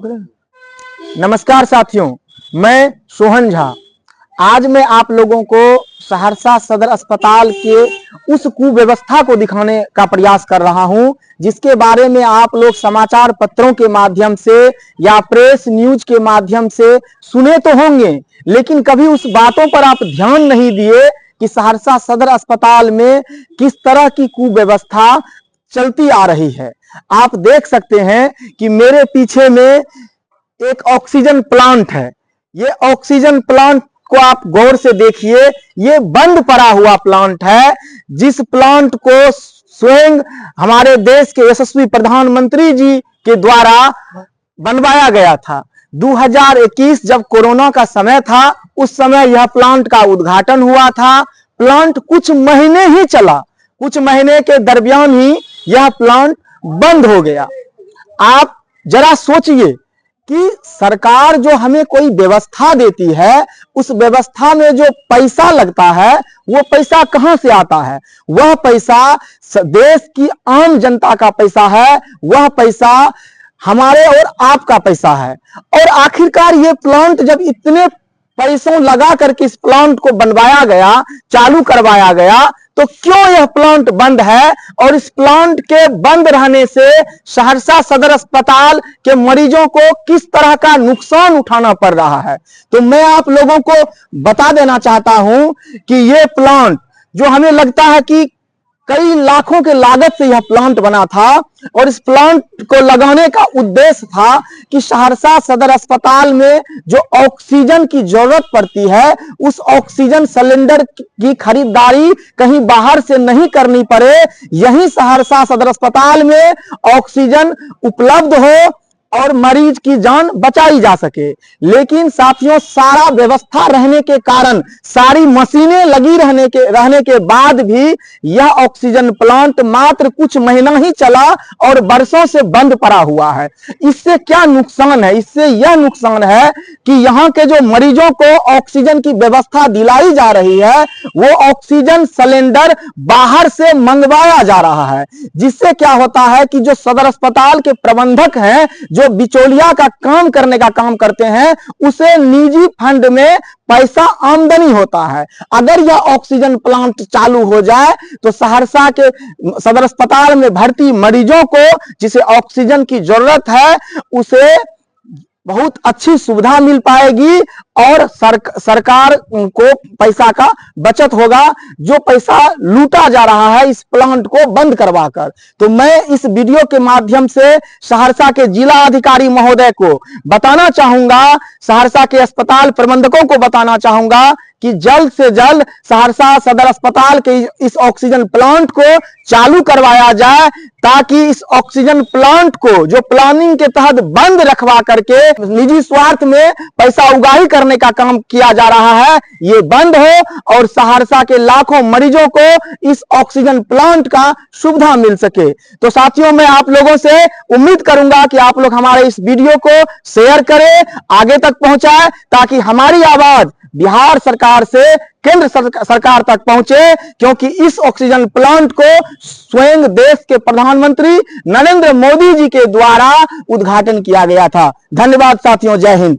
नमस्कार साथियों, मैं सोहन झा। आज मैं आप लोगों को सहरसा सदर अस्पताल के उस कुव्यवस्था को दिखाने का प्रयास कर रहा हूं जिसके बारे में आप लोग समाचार पत्रों के माध्यम से या प्रेस न्यूज के माध्यम से सुने तो होंगे, लेकिन कभी उस बातों पर आप ध्यान नहीं दिए कि सहरसा सदर अस्पताल में किस तरह की कुव्यवस्था चलती आ रही है। आप देख सकते हैं कि मेरे पीछे में एक ऑक्सीजन प्लांट है। ये ऑक्सीजन प्लांट को आप गौर से देखिए, ये बंद पड़ा हुआ प्लांट है, जिस प्लांट को स्वयं हमारे देश के यशस्वी प्रधानमंत्री जी के द्वारा बनवाया गया था। 2021 जब कोरोना का समय था, उस समय यह प्लांट का उद्घाटन हुआ था। प्लांट कुछ महीने ही चला, कुछ महीने के दरमियान ही यह प्लांट बंद हो गया। आप जरा सोचिए कि सरकार जो हमें कोई व्यवस्था देती है, उस व्यवस्था में जो पैसा लगता है वो पैसा कहां से आता है? वह पैसा देश की आम जनता का पैसा है, वह पैसा हमारे और आपका पैसा है। और आखिरकार ये प्लांट जब इतने पैसों लगा करके इस प्लांट को बनवाया गया, चालू करवाया गया, तो क्यों यह प्लांट बंद है? और इस प्लांट के बंद रहने से सहरसा सदर अस्पताल के मरीजों को किस तरह का नुकसान उठाना पड़ रहा है? तो मैं आप लोगों को बता देना चाहता हूं कि यह प्लांट जो हमें लगता है कि कई लाखों के लागत से यह प्लांट बना था, और इस प्लांट को लगाने का उद्देश्य था कि सहरसा सदर अस्पताल में जो ऑक्सीजन की जरूरत पड़ती है, उस ऑक्सीजन सिलेंडर की खरीदारी कहीं बाहर से नहीं करनी पड़े, यहीं सहरसा सदर अस्पताल में ऑक्सीजन उपलब्ध हो और मरीज की जान बचाई जा सके। लेकिन साथियों, सारा व्यवस्था रहने के कारण, सारी मशीनें लगी रहने के बाद भी यह ऑक्सीजन प्लांट मात्र कुछ महीना ही चला और बरसों से बंद पड़ा हुआ है। इससे क्या नुकसान है? इससे यह नुकसान है कि यहाँ के जो मरीजों को ऑक्सीजन की व्यवस्था दिलाई जा रही है, वो ऑक्सीजन सिलेंडर बाहर से मंगवाया जा रहा है, जिससे क्या होता है कि जो सदर अस्पताल के प्रबंधक हैं, जो बिचौलिया का काम करने का काम करते हैं, उसे निजी फंड में पैसा आमदनी होता है। अगर यह ऑक्सीजन प्लांट चालू हो जाए तो सहरसा के सदर अस्पताल में भर्ती मरीजों को जिसे ऑक्सीजन की जरूरत है, उसे बहुत अच्छी सुविधा मिल पाएगी और सरकार को पैसा का बचत होगा, जो पैसा लूटा जा रहा है इस प्लांट को बंद करवाकर। तो मैं इस वीडियो के माध्यम से सहरसा के जिला अधिकारी महोदय को बताना चाहूंगा, सहरसा के अस्पताल प्रबंधकों को बताना चाहूंगा कि जल्द से जल्द सहरसा सदर अस्पताल के इस ऑक्सीजन प्लांट को चालू करवाया जाए, ताकि इस ऑक्सीजन प्लांट को जो प्लानिंग के तहत बंद रखवा करके निजी स्वार्थ में पैसा उगाही करने का काम किया जा रहा है, ये बंद हो और सहरसा के लाखों मरीजों को इस ऑक्सीजन प्लांट का सुविधा मिल सके। तो साथियों, मैं आप लोगों से उम्मीद करूंगा कि आप लोग हमारे इस वीडियो को शेयर करें, आगे तक पहुंचाएं, ताकि हमारी आवाज बिहार सरकार से केंद्र सरकार तक पहुंचे, क्योंकि इस ऑक्सीजन प्लांट को स्वयं देश के प्रधानमंत्री नरेंद्र मोदी जी के द्वारा उद्घाटन किया गया था। धन्यवाद साथियों, जय हिंद।